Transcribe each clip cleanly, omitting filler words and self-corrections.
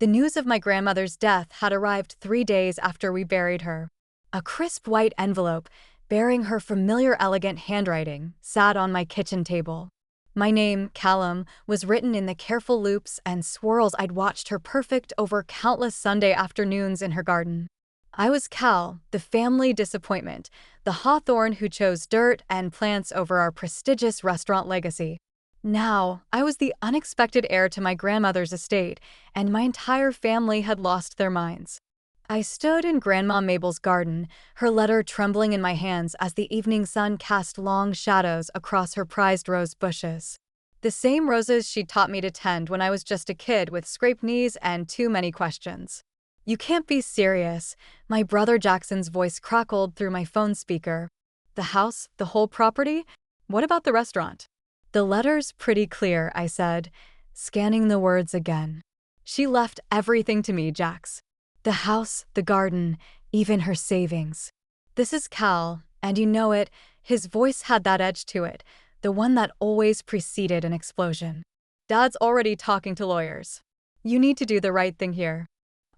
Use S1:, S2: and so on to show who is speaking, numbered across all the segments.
S1: The news of my grandmother's death had arrived 3 days after we buried her. A crisp white envelope, bearing her familiar elegant handwriting, sat on my kitchen table. My name, Callum, was written in the careful loops and swirls I'd watched her perfect over countless Sunday afternoons in her garden. I was Cal, the family disappointment, the hawthorn who chose dirt and plants over our prestigious restaurant legacy. Now, I was the unexpected heir to my grandmother's estate, and my entire family had lost their minds. I stood in Grandma Mabel's garden, her letter trembling in my hands as the evening sun cast long shadows across her prized rose bushes. The same roses she'd taught me to tend when I was just a kid with scraped knees and too many questions. "You can't be serious," my brother Jackson's voice crackled through my phone speaker. "The house, the whole property? What about the restaurant?" "The letter's pretty clear," I said, scanning the words again. "She left everything to me, Jax. The house, the garden, even her savings." "This is Cal, and you know it." His voice had that edge to it, the one that always preceded an explosion. "Dad's already talking to lawyers. You need to do the right thing here."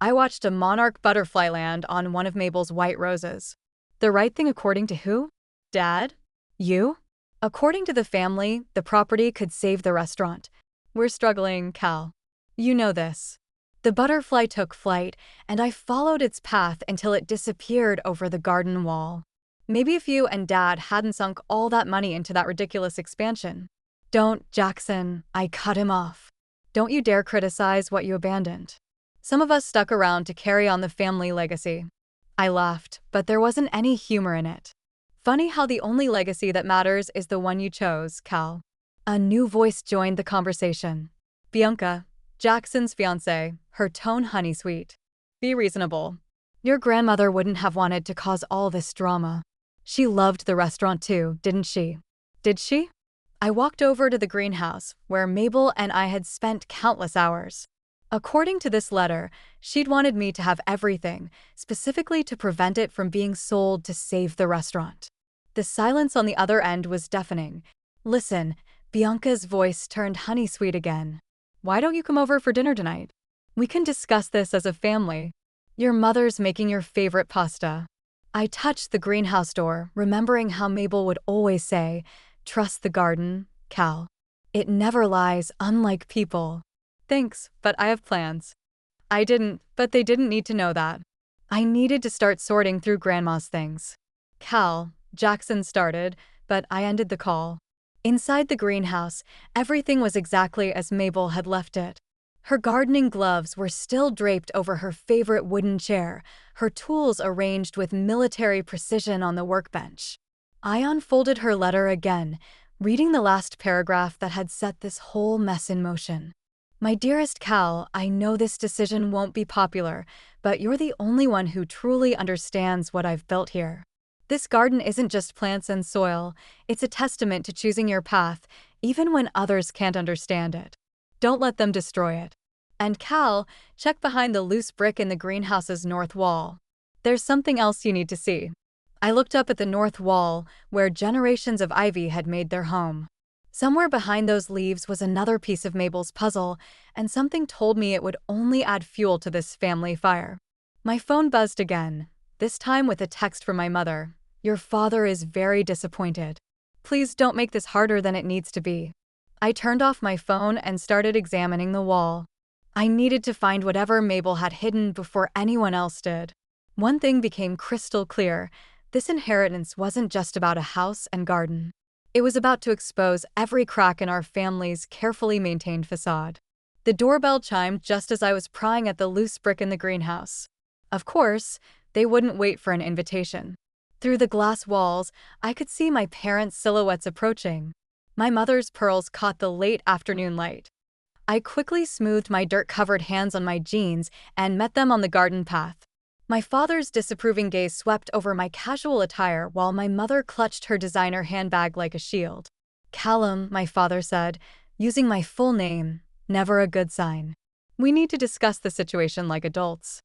S1: I watched a monarch butterfly land on one of Mabel's white roses. The right thing according to who? Dad? You? According to the family, the property could save the restaurant. "We're struggling, Cal. You know this." The butterfly took flight, and I followed its path until it disappeared over the garden wall. "Maybe if you and Dad hadn't sunk all that money into that ridiculous expansion." "Don't, Jackson," I cut him off. "Don't you dare criticize what you abandoned. Some of us stuck around to carry on the family legacy." I laughed, but there wasn't any humor in it. "Funny how the only legacy that matters is the one you chose, Cal." A new voice joined the conversation. "Bianca, Jackson's fiancée, her tone honey-sweet. Be reasonable. Your grandmother wouldn't have wanted to cause all this drama. She loved the restaurant too, didn't she?" "Did she?" I walked over to the greenhouse, where Mabel and I had spent countless hours. According to this letter, she'd wanted me to have everything, specifically to prevent it from being sold to save the restaurant. The silence on the other end was deafening. "Listen," Bianca's voice turned honey-sweet again. "Why don't you come over for dinner tonight? We can discuss this as a family. Your mother's making your favorite pasta." I touched the greenhouse door, remembering how Mabel would always say, "Trust the garden, Cal. It never lies, unlike people." "Thanks, but I have plans." I didn't, but they didn't need to know that. I needed to start sorting through Grandma's things. "Cal," Jackson started, but I ended the call. Inside the greenhouse, everything was exactly as Mabel had left it. Her gardening gloves were still draped over her favorite wooden chair, her tools arranged with military precision on the workbench. I unfolded her letter again, reading the last paragraph that had set this whole mess in motion. "My dearest Cal, I know this decision won't be popular, but you're the only one who truly understands what I've built here. This garden isn't just plants and soil, it's a testament to choosing your path, even when others can't understand it. Don't let them destroy it. And Cal, check behind the loose brick in the greenhouse's north wall. There's something else you need to see." I looked up at the north wall, where generations of ivy had made their home. Somewhere behind those leaves was another piece of Mabel's puzzle, and something told me it would only add fuel to this family fire. My phone buzzed again, this time with a text from my mother. "Your father is very disappointed. Please don't make this harder than it needs to be." I turned off my phone and started examining the wall. I needed to find whatever Mabel had hidden before anyone else did. One thing became crystal clear: this inheritance wasn't just about a house and garden. It was about to expose every crack in our family's carefully maintained facade. The doorbell chimed just as I was prying at the loose brick in the greenhouse. Of course, they wouldn't wait for an invitation. Through the glass walls, I could see my parents' silhouettes approaching. My mother's pearls caught the late afternoon light. I quickly smoothed my dirt-covered hands on my jeans and met them on the garden path. My father's disapproving gaze swept over my casual attire while my mother clutched her designer handbag like a shield. "Callum," my father said, using my full name, never a good sign. "We need to discuss the situation like adults."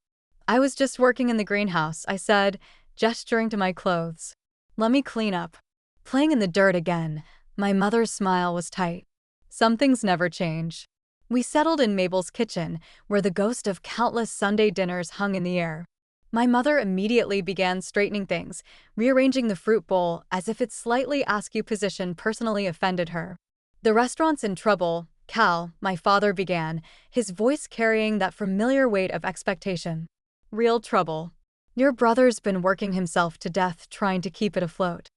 S1: "I was just working in the greenhouse," I said, gesturing to my clothes. "Let me clean up." Playing in the dirt again, my mother's smile was tight. "Some things never change." We settled in Mabel's kitchen, where the ghost of countless Sunday dinners hung in the air. My mother immediately began straightening things, rearranging the fruit bowl as if its slightly askew position personally offended her. "The restaurant's in trouble, Cal," my father began, his voice carrying that familiar weight of expectation. "Real trouble. Your brother's been working himself to death trying to keep it afloat."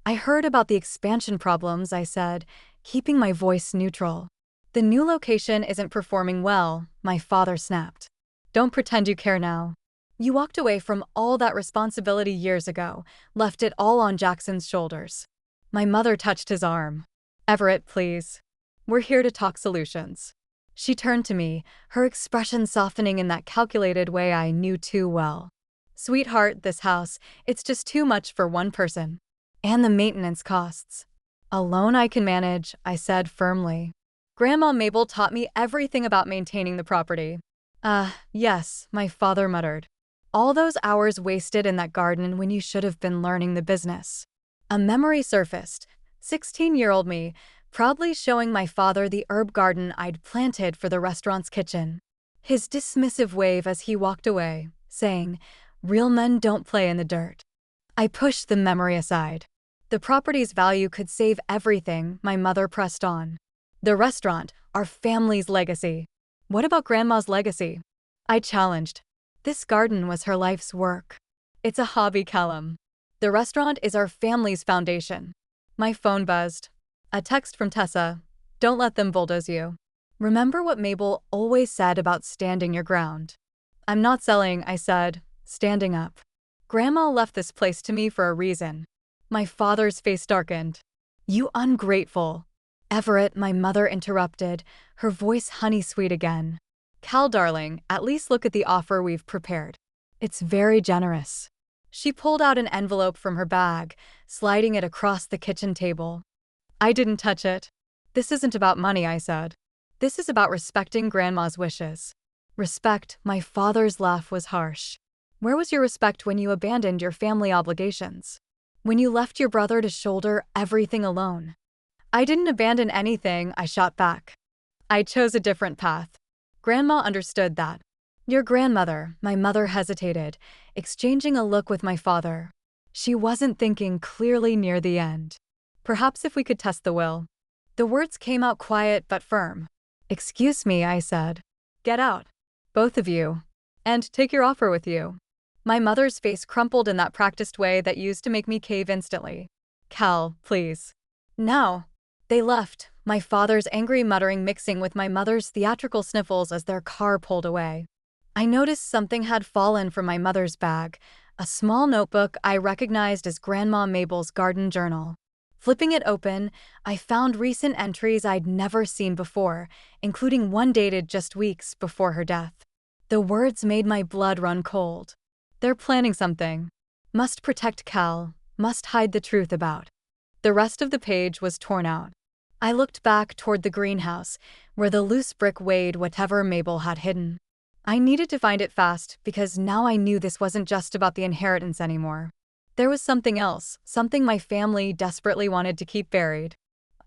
S1: "I heard about the expansion problems," I said, keeping my voice neutral. "The new location isn't performing well," my father snapped. "Don't pretend you care now. You walked away from all that responsibility years ago, left it all on Jackson's shoulders." My mother touched his arm. "Everett, please. We're here to talk solutions." She turned to me, her expression softening in that calculated way I knew too well. "Sweetheart, this house, it's just too much for one person. And the maintenance costs." "Alone I can manage," I said firmly. "Grandma Mabel taught me everything about maintaining the property." Yes," my father muttered. "All those hours wasted in that garden when you should have been learning the business." A memory surfaced. 16-year-old me, proudly showing my father the herb garden I'd planted for the restaurant's kitchen. His dismissive wave as he walked away, saying, "Real men don't play in the dirt." I pushed the memory aside. "The property's value could save everything," my mother pressed on. "The restaurant, our family's legacy." "What about Grandma's legacy?" I challenged. "This garden was her life's work. It's a hobby, Callum. The restaurant is our family's foundation." My phone buzzed. A text from Tessa. "Don't let them bulldoze you. Remember what Mabel always said about standing your ground." "I'm not selling," I said, standing up. "Grandma left this place to me for a reason." My father's face darkened. "You ungrateful." "Everett," my mother interrupted, her voice honey-sweet again. "Cal, darling, at least look at the offer we've prepared. It's very generous." She pulled out an envelope from her bag, sliding it across the kitchen table. I didn't touch it. "This isn't about money," I said. "This is about respecting Grandma's wishes." "Respect," my father's laugh was harsh. "Where was your respect when you abandoned your family obligations? When you left your brother to shoulder everything alone?" "I didn't abandon anything," I shot back. "I chose a different path." Grandma understood that. "Your grandmother," my mother hesitated, exchanging a look with my father. "She wasn't thinking clearly near the end. Perhaps if we could test the will." The words came out quiet but firm. "Excuse me," I said. "Get out. Both of you. And take your offer with you." My mother's face crumpled in that practiced way that used to make me cave instantly. "Cal, please." "No." They left, my father's angry muttering mixing with my mother's theatrical sniffles as their car pulled away. I noticed something had fallen from my mother's bag, a small notebook I recognized as Grandma Mabel's garden journal. Flipping it open, I found recent entries I'd never seen before, including one dated just weeks before her death. The words made my blood run cold. "They're planning something. Must protect Cal, must hide the truth about." The rest of the page was torn out. I looked back toward the greenhouse, where the loose brick weighed whatever Mabel had hidden. I needed to find it fast because now I knew this wasn't just about the inheritance anymore. There was something else, something my family desperately wanted to keep buried.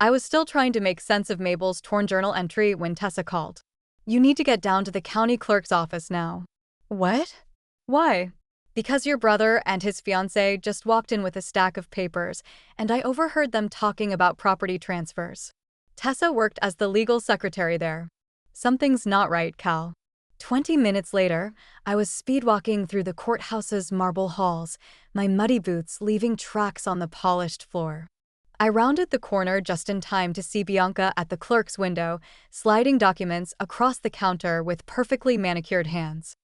S1: I was still trying to make sense of Mabel's torn journal entry when Tessa called. "You need to get down to the county clerk's office now." "What? Why?" "Because your brother and his fiancée just walked in with a stack of papers, and I overheard them talking about property transfers. Tessa worked as the legal secretary there. Something's not right, Cal." 20 minutes later, I was speedwalking through the courthouse's marble halls, my muddy boots leaving tracks on the polished floor. I rounded the corner just in time to see Bianca at the clerk's window, sliding documents across the counter with perfectly manicured hands.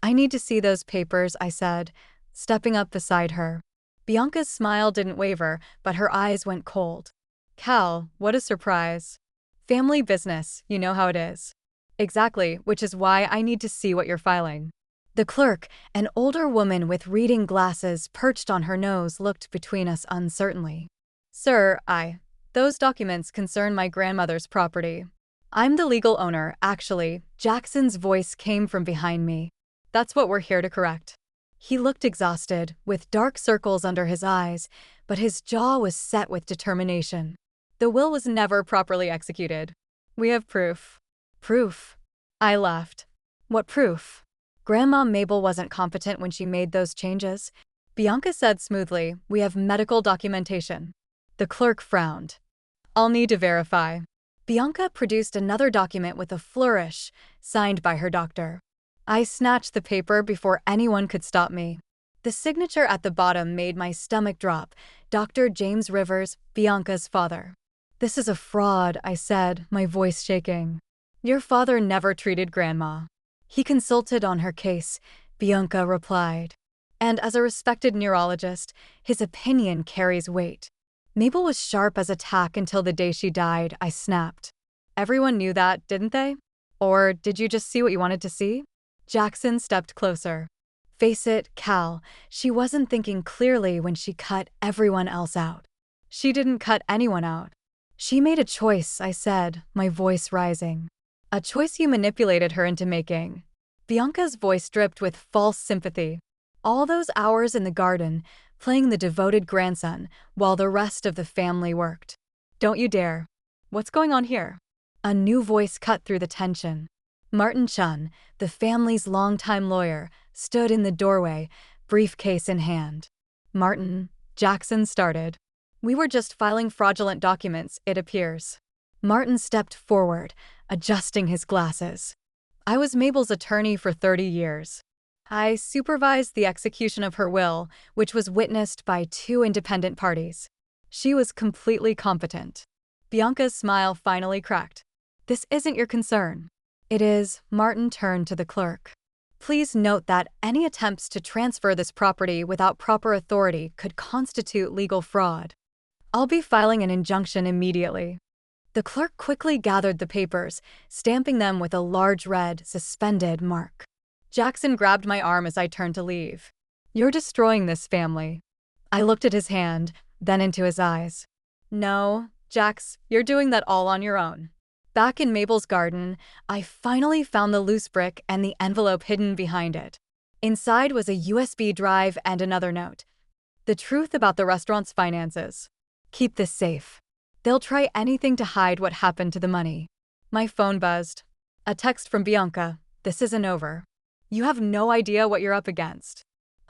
S1: "I need to see those papers," I said, stepping up beside her. Bianca's smile didn't waver, but her eyes went cold. "Cal, what a surprise. Family business, you know how it is." "Exactly, which is why I need to see what you're filing." The clerk, an older woman with reading glasses perched on her nose, looked between us uncertainly. "Sir, those documents concern my grandmother's property. I'm the legal owner, actually." Jackson's voice came from behind me. "That's what we're here to correct." He looked exhausted, with dark circles under his eyes, but his jaw was set with determination. "The will was never properly executed. We have proof." Proof. I laughed. What proof? Grandma Mabel wasn't competent when she made those changes. Bianca said smoothly, we have medical documentation. The clerk frowned. I'll need to verify. Bianca produced another document with a flourish, signed by her doctor. I snatched the paper before anyone could stop me. The signature at the bottom made my stomach drop. Dr. James Rivers, Bianca's father. This is a fraud, I said, my voice shaking. Your father never treated Grandma. He consulted on her case, Bianca replied. And as a respected neurologist, his opinion carries weight. Mabel was sharp as a tack until the day she died, I snapped. Everyone knew that, didn't they? Or did you just see what you wanted to see? Jackson stepped closer. Face it, Cal, she wasn't thinking clearly when she cut everyone else out. She didn't cut anyone out. She made a choice, I said, my voice rising. A choice you manipulated her into making. Bianca's voice dripped with false sympathy. All those hours in the garden, playing the devoted grandson, while the rest of the family worked. Don't you dare. What's going on here? A new voice cut through the tension. Martin Chun, the family's longtime lawyer, stood in the doorway, briefcase in hand. Martin, Jackson started. We were just filing fraudulent documents, it appears. Martin stepped forward, adjusting his glasses. I was Mabel's attorney for 30 years. I supervised the execution of her will, which was witnessed by 2 independent parties. She was completely competent. Bianca's smile finally cracked. This isn't your concern. It is, Martin turned to the clerk. Please note that any attempts to transfer this property without proper authority could constitute legal fraud. I'll be filing an injunction immediately. The clerk quickly gathered the papers, stamping them with a large red, suspended mark. Jackson grabbed my arm as I turned to leave. You're destroying this family. I looked at his hand, then into his eyes. No, Jax, you're doing that all on your own. Back in Mabel's garden, I finally found the loose brick and the envelope hidden behind it. Inside was a USB drive and another note. The truth about the restaurant's finances. Keep this safe. They'll try anything to hide what happened to the money. My phone buzzed. A text from Bianca. This isn't over. You have no idea what you're up against.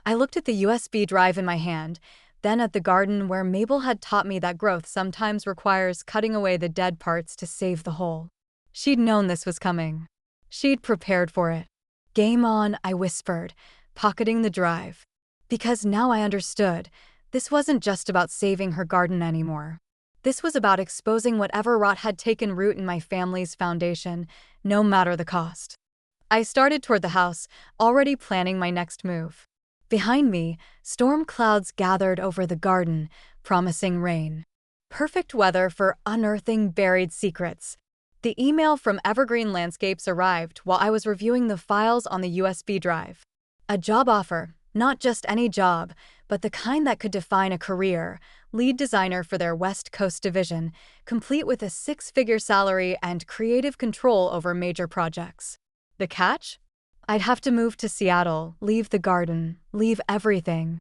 S1: I looked at the USB drive in my hand, then at the garden where Mabel had taught me that growth sometimes requires cutting away the dead parts to save the whole. She'd known this was coming. She'd prepared for it. Game on, I whispered, pocketing the drive. Because now I understood, this wasn't just about saving her garden anymore. This was about exposing whatever rot had taken root in my family's foundation, no matter the cost. I started toward the house, already planning my next move. Behind me, storm clouds gathered over the garden, promising rain. Perfect weather for unearthing buried secrets. The email from Evergreen Landscapes arrived while I was reviewing the files on the USB drive. A job offer, not just any job, but the kind that could define a career, lead designer for their West Coast division, complete with a 6-figure salary and creative control over major projects. The catch? I'd have to move to Seattle, leave the garden, leave everything.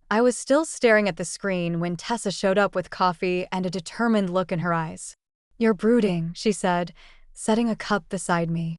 S1: I was still staring at the screen when Tessa showed up with coffee and a determined look in her eyes. You're brooding, she said, setting a cup beside me.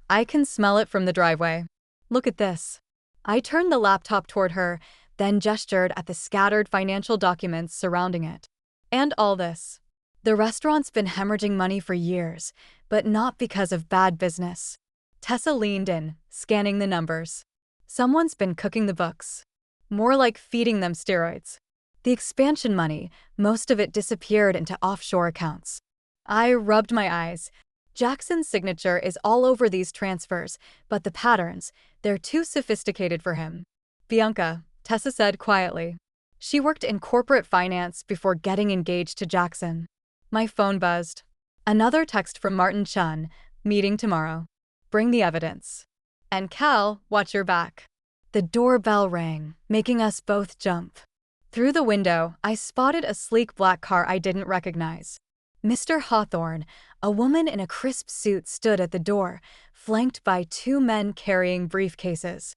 S1: I can smell it from the driveway. Look at this. I turned the laptop toward her, then gestured at the scattered financial documents surrounding it. And all this. The restaurant's been hemorrhaging money for years, but not because of bad business. Tessa leaned in, scanning the numbers. Someone's been cooking the books. More like feeding them steroids. The expansion money, most of it disappeared into offshore accounts. I rubbed my eyes. Jackson's signature is all over these transfers, but the patterns, they're too sophisticated for him. Bianca, Tessa said quietly. She worked in corporate finance before getting engaged to Jackson. My phone buzzed. Another text from Martin Chun, meeting tomorrow. Bring the evidence. And Cal, watch your back. The doorbell rang, making us both jump. Through the window, I spotted a sleek black car I didn't recognize. Mr. Hawthorne, a woman in a crisp suit, stood at the door, flanked by 2 men carrying briefcases.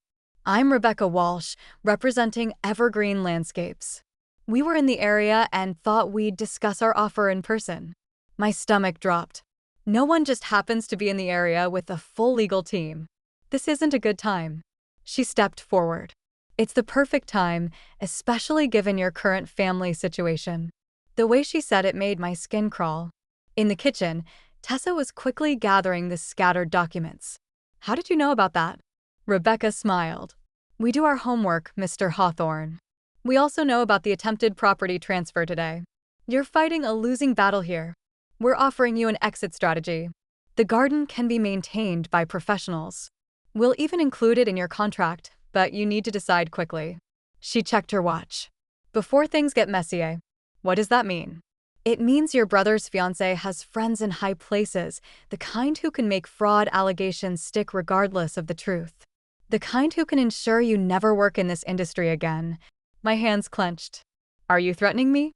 S1: I'm Rebecca Walsh, representing Evergreen Landscapes. We were in the area and thought we'd discuss our offer in person. My stomach dropped. No one just happens to be in the area with a full legal team. This isn't a good time. She stepped forward. It's the perfect time, especially given your current family situation. The way she said it made my skin crawl. In the kitchen, Tessa was quickly gathering the scattered documents. How did you know about that? Rebecca smiled. We do our homework, Mr. Hawthorne. We also know about the attempted property transfer today. You're fighting a losing battle here. We're offering you an exit strategy. The garden can be maintained by professionals. We'll even include it in your contract, but you need to decide quickly. She checked her watch. Before things get messy, what does that mean? It means your brother's fiancé has friends in high places, the kind who can make fraud allegations stick regardless of the truth. The kind who can ensure you never work in this industry again. My hands clenched. Are you threatening me?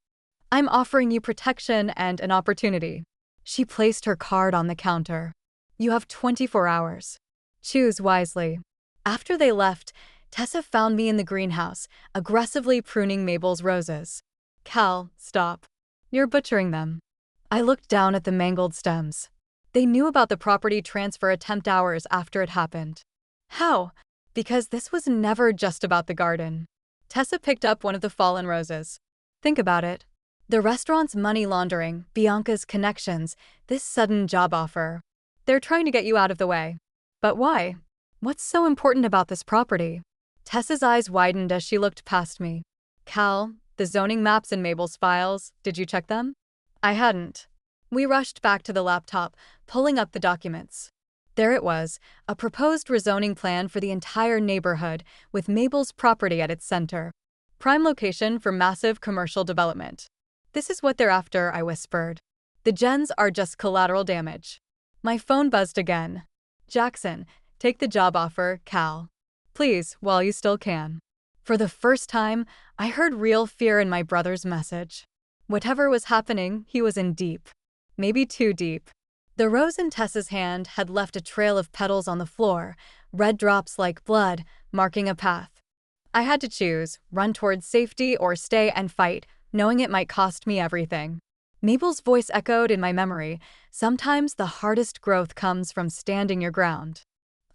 S1: I'm offering you protection and an opportunity. She placed her card on the counter. You have 24 hours. Choose wisely. After they left, Tessa found me in the greenhouse, aggressively pruning Mabel's roses. Cal, stop. You're butchering them. I looked down at the mangled stems. They knew about the property transfer attempt hours after it happened. How? Because this was never just about the garden. Tessa picked up one of the fallen roses. Think about it. The restaurant's money laundering, Bianca's connections, this sudden job offer. They're trying to get you out of the way. But why? What's so important about this property? Tessa's eyes widened as she looked past me. Cal, the zoning maps in Mabel's files, did you check them? I hadn't. We rushed back to the laptop, pulling up the documents. There it was, a proposed rezoning plan for the entire neighborhood, with Mabel's property at its center. Prime location for massive commercial development. This is what they're after, I whispered. The gens are just collateral damage. My phone buzzed again. Jackson, take the job offer, Cal. Please, while you still can. For the first time, I heard real fear in my brother's message. Whatever was happening, he was in deep. Maybe too deep. The rose in Tessa's hand had left a trail of petals on the floor, red drops like blood, marking a path. I had to choose, run towards safety or stay and fight, knowing it might cost me everything. Mabel's voice echoed in my memory. Sometimes the hardest growth comes from standing your ground.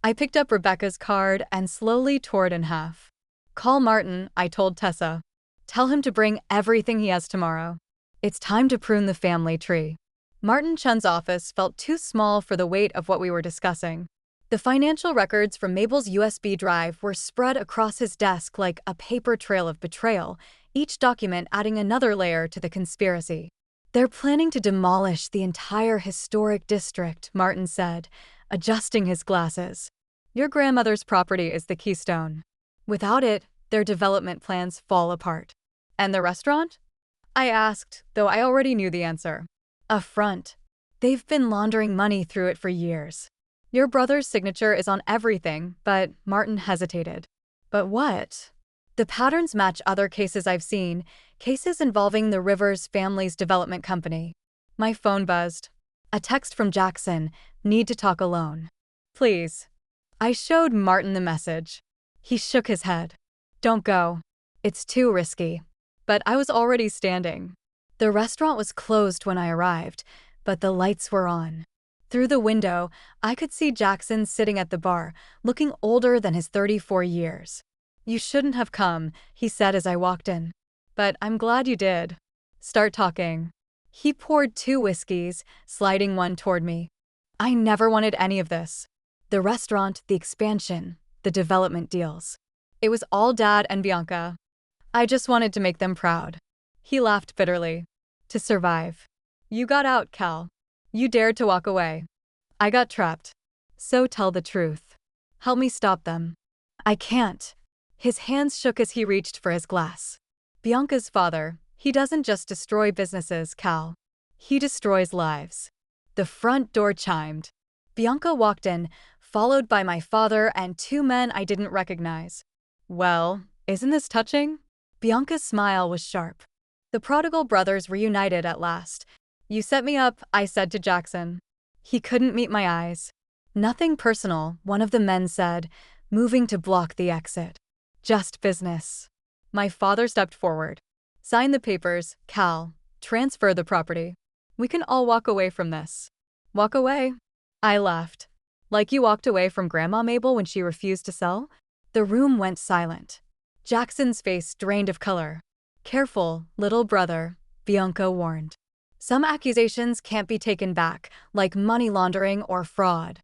S1: I picked up Rebecca's card and slowly tore it in half. Call Martin, I told Tessa. Tell him to bring everything he has tomorrow. It's time to prune the family tree. Martin Chun's office felt too small for the weight of what we were discussing. The financial records from Mabel's USB drive were spread across his desk like a paper trail of betrayal, each document adding another layer to the conspiracy. They're planning to demolish the entire historic district, Martin said, adjusting his glasses. Your grandmother's property is the keystone. Without it, their development plans fall apart. And the restaurant? I asked, though I already knew the answer. A front. They've been laundering money through it for years. Your brother's signature is on everything, but Martin hesitated. But what? The patterns match other cases I've seen, cases involving the Rivers family's development company. My phone buzzed. A text from Jackson, need to talk alone. Please. I showed Martin the message. He shook his head. Don't go. It's too risky. But I was already standing. The restaurant was closed when I arrived, but the lights were on. Through the window, I could see Jackson sitting at the bar, looking older than his 34 years. You shouldn't have come, he said as I walked in. But I'm glad you did. Start talking. He poured 2 whiskeys, sliding one toward me. I never wanted any of this. The restaurant, the expansion, the development deals. It was all Dad and Bianca. I just wanted to make them proud. He laughed bitterly. To survive. You got out, Cal. You dared to walk away. I got trapped. So tell the truth. Help me stop them. I can't. His hands shook as he reached for his glass. Bianca's father, he doesn't just destroy businesses, Cal. He destroys lives. The front door chimed. Bianca walked in, followed by my father and 2 men I didn't recognize. Well, isn't this touching? Bianca's smile was sharp. The prodigal brothers reunited at last. You set me up, I said to Jackson. He couldn't meet my eyes. Nothing personal, one of the men said, moving to block the exit. Just business. My father stepped forward. Sign the papers, Cal. Transfer the property. We can all walk away from this. Walk away. I laughed. Like you walked away from Grandma Mabel when she refused to sell? The room went silent. Jackson's face drained of color. Careful, little brother, Bianca warned. Some accusations can't be taken back, like money laundering or fraud.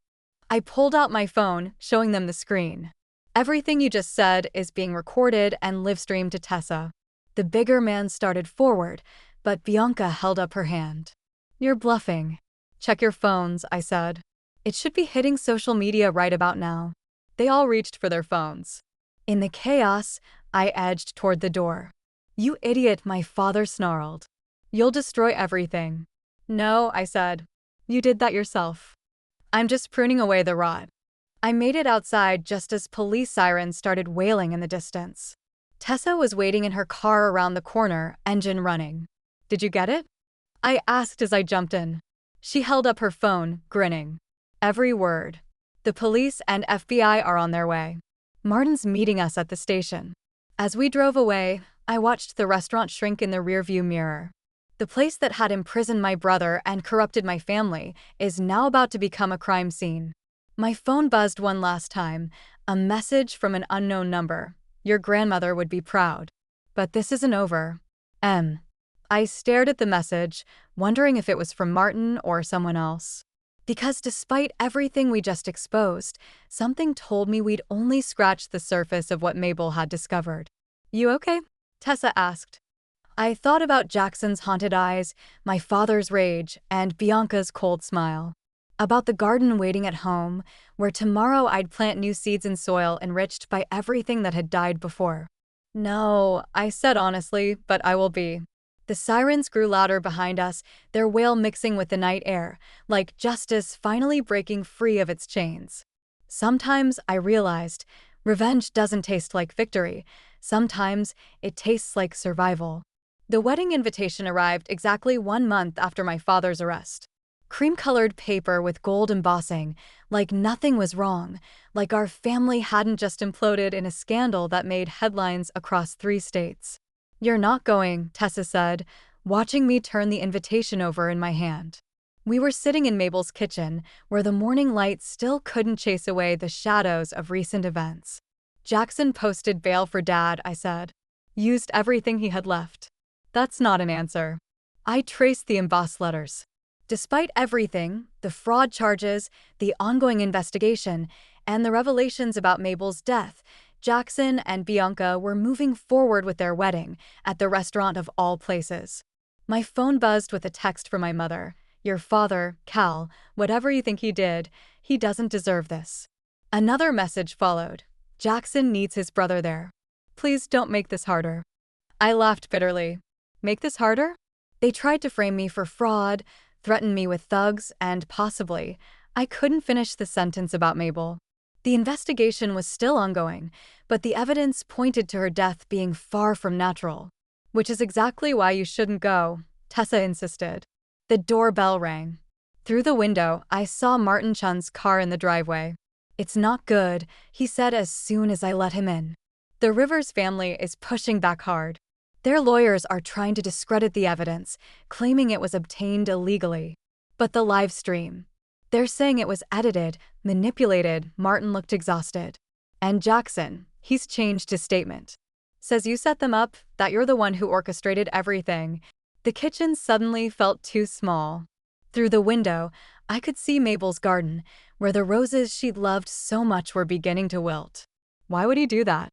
S1: I pulled out my phone, showing them the screen. Everything you just said is being recorded and live-streamed to Tessa. The bigger man started forward, but Bianca held up her hand. You're bluffing. Check your phones, I said. It should be hitting social media right about now. They all reached for their phones. In the chaos, I edged toward the door. You idiot, my father snarled. You'll destroy everything. No, I said. You did that yourself. I'm just pruning away the rot. I made it outside just as police sirens started wailing in the distance. Tessa was waiting in her car around the corner, engine running. Did you get it? I asked as I jumped in. She held up her phone, grinning. Every word. The police and FBI are on their way. Martin's meeting us at the station. As we drove away, I watched the restaurant shrink in the rearview mirror. The place that had imprisoned my brother and corrupted my family is now about to become a crime scene. My phone buzzed one last time, a message from an unknown number. Your grandmother would be proud. But this isn't over. M. I stared at the message, wondering if it was from Martin or someone else. Because despite everything we just exposed, something told me we'd only scratched the surface of what Mabel had discovered. You okay? Tessa asked. I thought about Jackson's haunted eyes, my father's rage, and Bianca's cold smile. About the garden waiting at home, where tomorrow I'd plant new seeds in soil enriched by everything that had died before. No, I said honestly, but I will be. The sirens grew louder behind us, their wail mixing with the night air, like justice finally breaking free of its chains. Sometimes I realized, revenge doesn't taste like victory. Sometimes it tastes like survival. The wedding invitation arrived exactly 1 month after my father's arrest. Cream-colored paper with gold embossing, like nothing was wrong, like our family hadn't just imploded in a scandal that made headlines across 3 states. You're not going, Tessa said, watching me turn the invitation over in my hand. We were sitting in Mabel's kitchen, where the morning light still couldn't chase away the shadows of recent events. Jackson posted bail for Dad, I said. Used everything he had left. That's not an answer. I traced the embossed letters. Despite everything, the fraud charges, the ongoing investigation, and the revelations about Mabel's death, Jackson and Bianca were moving forward with their wedding at the restaurant of all places. My phone buzzed with a text from my mother. Your father, Cal, whatever you think he did, he doesn't deserve this. Another message followed. Jackson needs his brother there. Please don't make this harder. I laughed bitterly. Make this harder? They tried to frame me for fraud, threatened me with thugs, and possibly, I couldn't finish the sentence about Mabel. The investigation was still ongoing, but the evidence pointed to her death being far from natural. Which is exactly why you shouldn't go, Tessa insisted. The doorbell rang. Through the window, I saw Martin Chun's car in the driveway. It's not good, he said as soon as I let him in. The Rivers family is pushing back hard. Their lawyers are trying to discredit the evidence, claiming it was obtained illegally. But the live stream. They're saying it was edited, manipulated. Martin looked exhausted. And Jackson, he's changed his statement. Says you set them up, that you're the one who orchestrated everything. The kitchen suddenly felt too small. Through the window, I could see Mabel's garden, where the roses she'd loved so much were beginning to wilt. Why would he do that?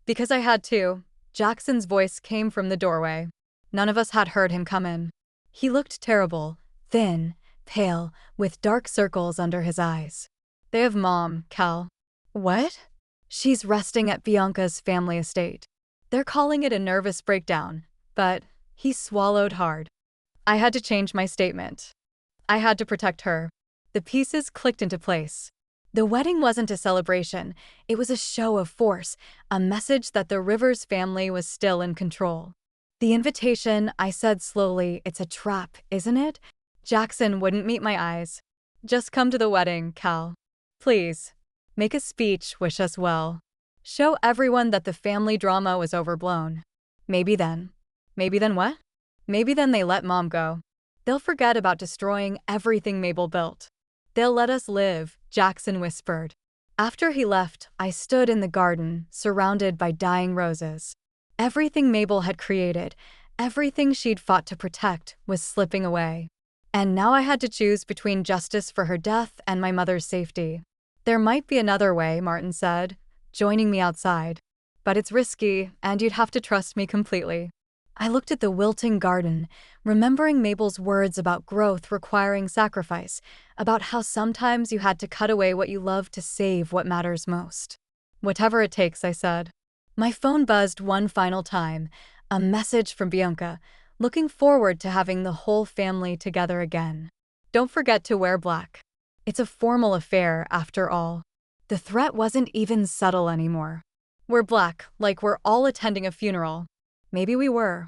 S1: Because I had to. Jackson's voice came from the doorway. None of us had heard him come in. He looked terrible, thin, pale, with dark circles under his eyes. They have Mom, Cal. What? She's resting at Bianca's family estate. They're calling it a nervous breakdown, but he swallowed hard. I had to change my statement. I had to protect her. The pieces clicked into place. The wedding wasn't a celebration, it was a show of force, a message that the Rivers family was still in control. The invitation, I said slowly, it's a trap, isn't it? Jackson wouldn't meet my eyes. Just come to the wedding, Cal. Please. Make a speech, wish us well. Show everyone that the family drama was overblown. Maybe then. Maybe then what? Maybe then they let Mom go. They'll forget about destroying everything Mabel built. They'll let us live, Jackson whispered. After he left, I stood in the garden, surrounded by dying roses. Everything Mabel had created, everything she'd fought to protect, was slipping away. And now I had to choose between justice for her death and my mother's safety. There might be another way, Martin said, joining me outside. But it's risky, and you'd have to trust me completely. I looked at the wilting garden, remembering Mabel's words about growth requiring sacrifice, about how sometimes you had to cut away what you love to save what matters most. Whatever it takes, I said. My phone buzzed one final time, a message from Bianca, looking forward to having the whole family together again. Don't forget to wear black. It's a formal affair, after all. The threat wasn't even subtle anymore. We're black, like we're all attending a funeral. Maybe we were.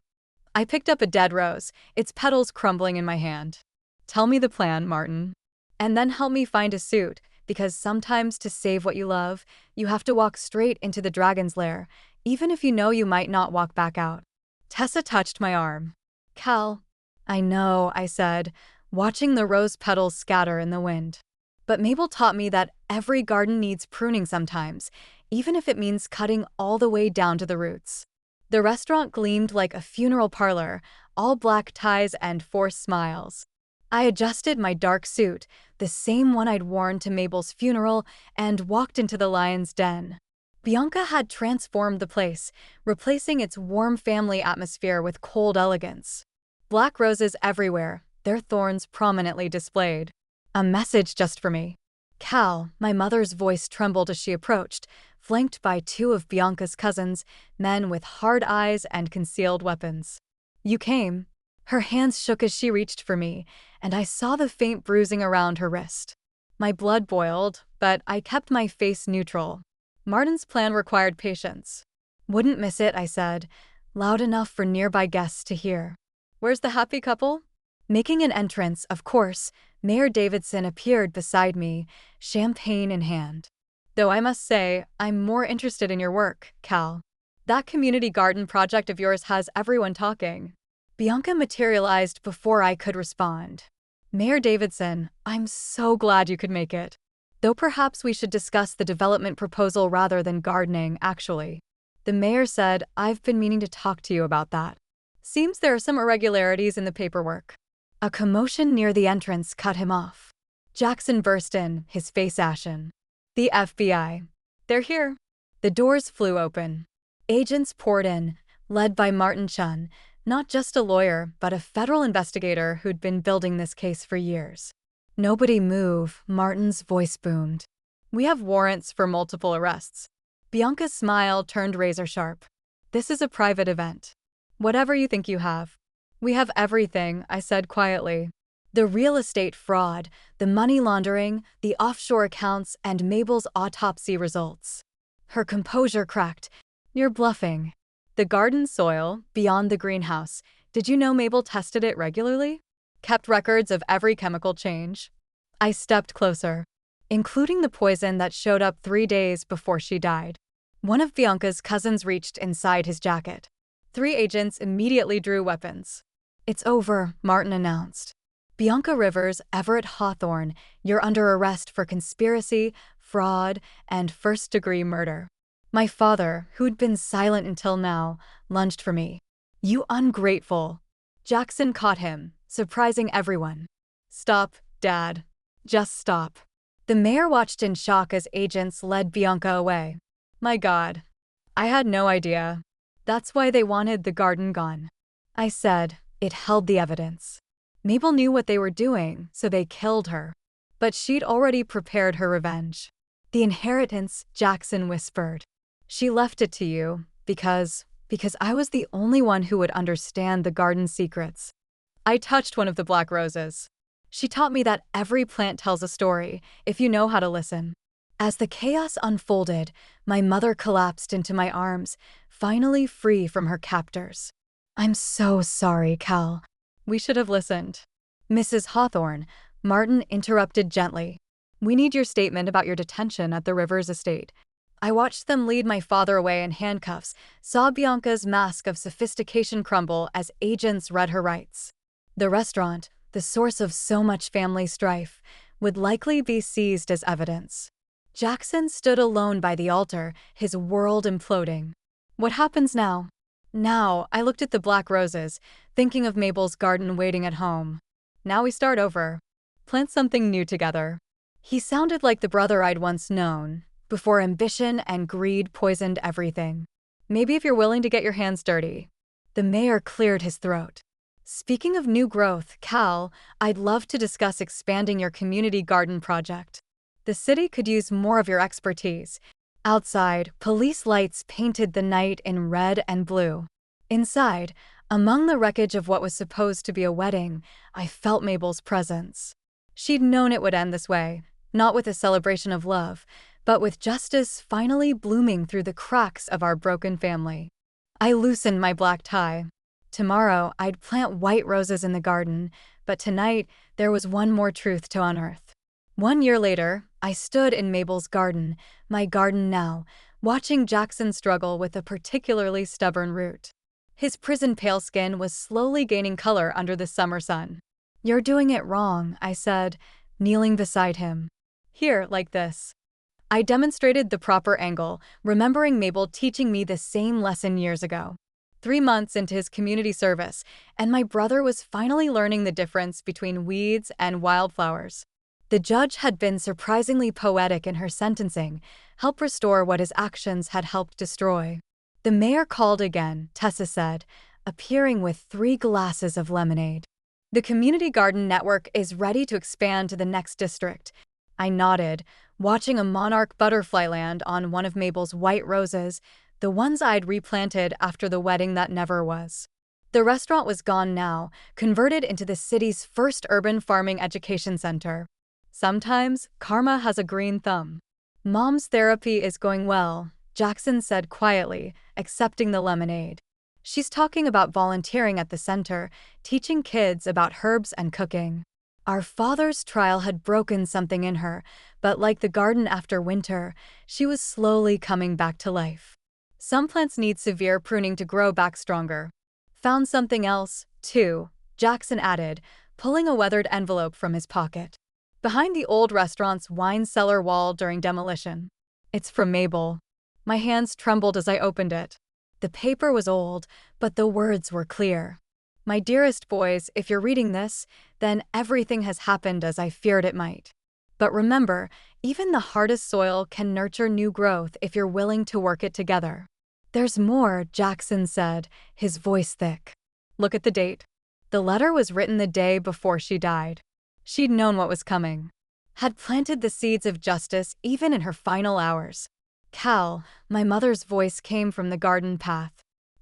S1: I picked up a dead rose, its petals crumbling in my hand. Tell me the plan, Martin. And then help me find a suit, because sometimes to save what you love, you have to walk straight into the dragon's lair, even if you know you might not walk back out. Tessa touched my arm. Cal. I know, I said, watching the rose petals scatter in the wind. But Mabel taught me that every garden needs pruning sometimes, even if it means cutting all the way down to the roots. The restaurant gleamed like a funeral parlor, all black ties and forced smiles. I adjusted my dark suit, the same one I'd worn to Mabel's funeral, and walked into the lion's den. Bianca had transformed the place, replacing its warm family atmosphere with cold elegance. Black roses everywhere, their thorns prominently displayed. A message just for me. Cal, my mother's voice trembled as she approached, flanked by two of Bianca's cousins, men with hard eyes and concealed weapons. You came. Her hands shook as she reached for me, and I saw the faint bruising around her wrist. My blood boiled, but I kept my face neutral. Martin's plan required patience. Wouldn't miss it, I said, loud enough for nearby guests to hear. Where's the happy couple? Making an entrance, of course, Mayor Davidson appeared beside me, champagne in hand. Though I must say, I'm more interested in your work, Cal. That community garden project of yours has everyone talking. Bianca materialized before I could respond. Mayor Davidson, I'm so glad you could make it. Though perhaps we should discuss the development proposal rather than gardening, actually. The mayor said, I've been meaning to talk to you about that. Seems there are some irregularities in the paperwork. A commotion near the entrance cut him off. Jackson burst in, his face ashen. The FBI. They're here. The doors flew open. Agents poured in, led by Martin Chun, not just a lawyer, but a federal investigator who'd been building this case for years. Nobody move, Martin's voice boomed. We have warrants for multiple arrests. Bianca's smile turned razor-sharp. This is a private event. Whatever you think you have. We have everything, I said quietly. The real estate fraud, the money laundering, the offshore accounts, and Mabel's autopsy results. Her composure cracked. You're bluffing. The garden soil, beyond the greenhouse, did you know Mabel tested it regularly? Kept records of every chemical change. I stepped closer, including the poison that showed up 3 days before she died. One of Bianca's cousins reached inside his jacket. 3 agents immediately drew weapons. It's over, Martin announced. Bianca Rivers, Everett Hawthorne, you're under arrest for conspiracy, fraud, and first-degree murder. My father, who'd been silent until now, lunged for me. You ungrateful. Jackson caught him, surprising everyone. Stop, Dad. Just stop. The mayor watched in shock as agents led Bianca away. My God. I had no idea. That's why they wanted the garden gone. I said, it held the evidence. Mabel knew what they were doing, so they killed her. But she'd already prepared her revenge. The inheritance, Jackson whispered. She left it to you, because I was the only one who would understand the garden secrets. I touched one of the black roses. She taught me that every plant tells a story, if you know how to listen. As the chaos unfolded, my mother collapsed into my arms, finally free from her captors. I'm so sorry, Cal. We should have listened. Mrs. Hawthorne, Martin interrupted gently. We need your statement about your detention at the Rivers estate. I watched them lead my father away in handcuffs, saw Bianca's mask of sophistication crumble as agents read her rights. The restaurant, the source of so much family strife, would likely be seized as evidence. Jackson stood alone by the altar, his world imploding. What happens now? Now, I looked at the black roses, thinking of Mabel's garden waiting at home. Now we start over. Plant something new together. He sounded like the brother I'd once known, before ambition and greed poisoned everything. Maybe if you're willing to get your hands dirty. The mayor cleared his throat. Speaking of new growth, Cal, I'd love to discuss expanding your community garden project. The city could use more of your expertise. Outside, police lights painted the night in red and blue. Inside, among the wreckage of what was supposed to be a wedding, I felt Mabel's presence. She'd known it would end this way, not with a celebration of love, but with justice finally blooming through the cracks of our broken family. I loosened my black tie. Tomorrow, I'd plant white roses in the garden, but tonight, there was one more truth to unearth. 1 year later, I stood in Mabel's garden, my garden now, watching Jackson struggle with a particularly stubborn root. His prison-pale skin was slowly gaining color under the summer sun. "You're doing it wrong," I said, kneeling beside him. "Here, like this." I demonstrated the proper angle, remembering Mabel teaching me the same lesson years ago. 3 months into his community service, and my brother was finally learning the difference between weeds and wildflowers. The judge had been surprisingly poetic in her sentencing, helped restore what his actions had helped destroy. The mayor called again, Tessa said, appearing with 3 glasses of lemonade. "The community garden network is ready to expand to the next district." I nodded, watching a monarch butterfly land on one of Mabel's white roses, the ones I'd replanted after the wedding that never was. The restaurant was gone now, converted into the city's first urban farming education center. Sometimes, karma has a green thumb. "Mom's therapy is going well," Jackson said quietly, accepting the lemonade. "She's talking about volunteering at the center, teaching kids about herbs and cooking." Our father's trial had broken something in her, but like the garden after winter, she was slowly coming back to life. Some plants need severe pruning to grow back stronger. "Found something else, too," Jackson added, pulling a weathered envelope from his pocket. "Behind the old restaurant's wine cellar wall during demolition. It's from Mabel." My hands trembled as I opened it. The paper was old, but the words were clear. "My dearest boys, if you're reading this, then everything has happened as I feared it might. But remember, even the hardest soil can nurture new growth if you're willing to work it together." "There's more," Jackson said, his voice thick. "Look at the date." The letter was written the day before she died. She'd known what was coming. Had planted the seeds of justice even in her final hours. "Cal," my mother's voice came from the garden path.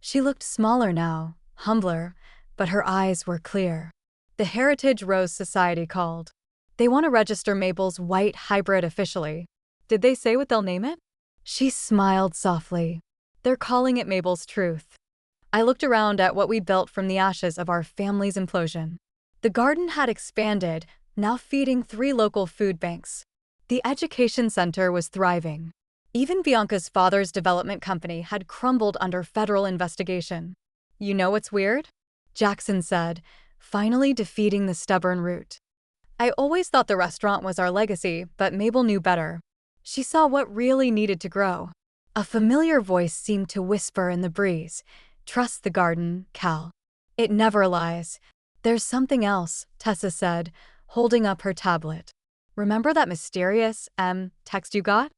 S1: She looked smaller now, humbler, but her eyes were clear. "The Heritage Rose Society called. They want to register Mabel's white hybrid officially. Did they say what they'll name it?" She smiled softly. "They're calling it Mabel's Truth." I looked around at what we built from the ashes of our family's implosion. The garden had expanded, now feeding 3 local food banks. The education center was thriving. Even Bianca's father's development company had crumbled under federal investigation. "You know what's weird?" Jackson said, finally defeating the stubborn root. "I always thought the restaurant was our legacy, but Mabel knew better. She saw what really needed to grow." A familiar voice seemed to whisper in the breeze, "Trust the garden, Cal. It never lies." "There's something else," Tessa said, holding up her tablet. "Remember that mysterious, text you got?"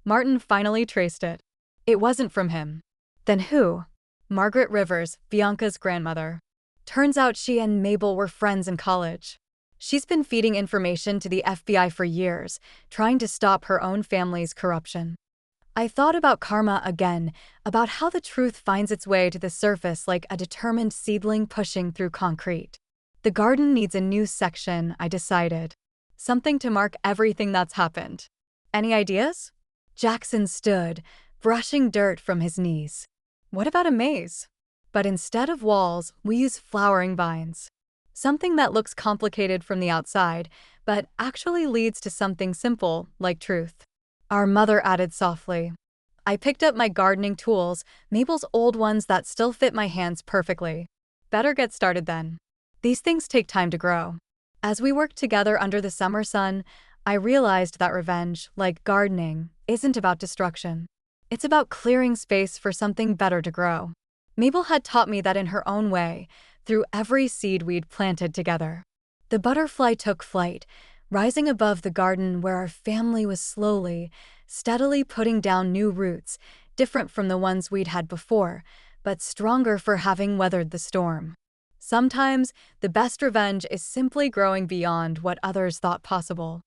S1: Martin finally traced it. It wasn't from him. Then who? Margaret Rivers, Bianca's grandmother. Turns out she and Mabel were friends in college. She's been feeding information to the FBI for years, trying to stop her own family's corruption. I thought about karma again, about how the truth finds its way to the surface like a determined seedling pushing through concrete. The garden needs a new section, I decided. Something to mark everything that's happened. Any ideas? Jackson stood, brushing dirt from his knees. "What about a maze? But instead of walls, we use flowering vines. Something that looks complicated from the outside, but actually leads to something simple, like truth." Our mother added softly. I picked up my gardening tools, Mabel's old ones that still fit my hands perfectly. "Better get started then. These things take time to grow." As we worked together under the summer sun, I realized that revenge, like gardening, isn't about destruction. It's about clearing space for something better to grow. Mabel had taught me that in her own way, through every seed we'd planted together. The butterfly took flight, rising above the garden where our family was slowly, steadily putting down new roots, different from the ones we'd had before, but stronger for having weathered the storm. Sometimes, the best revenge is simply growing beyond what others thought possible.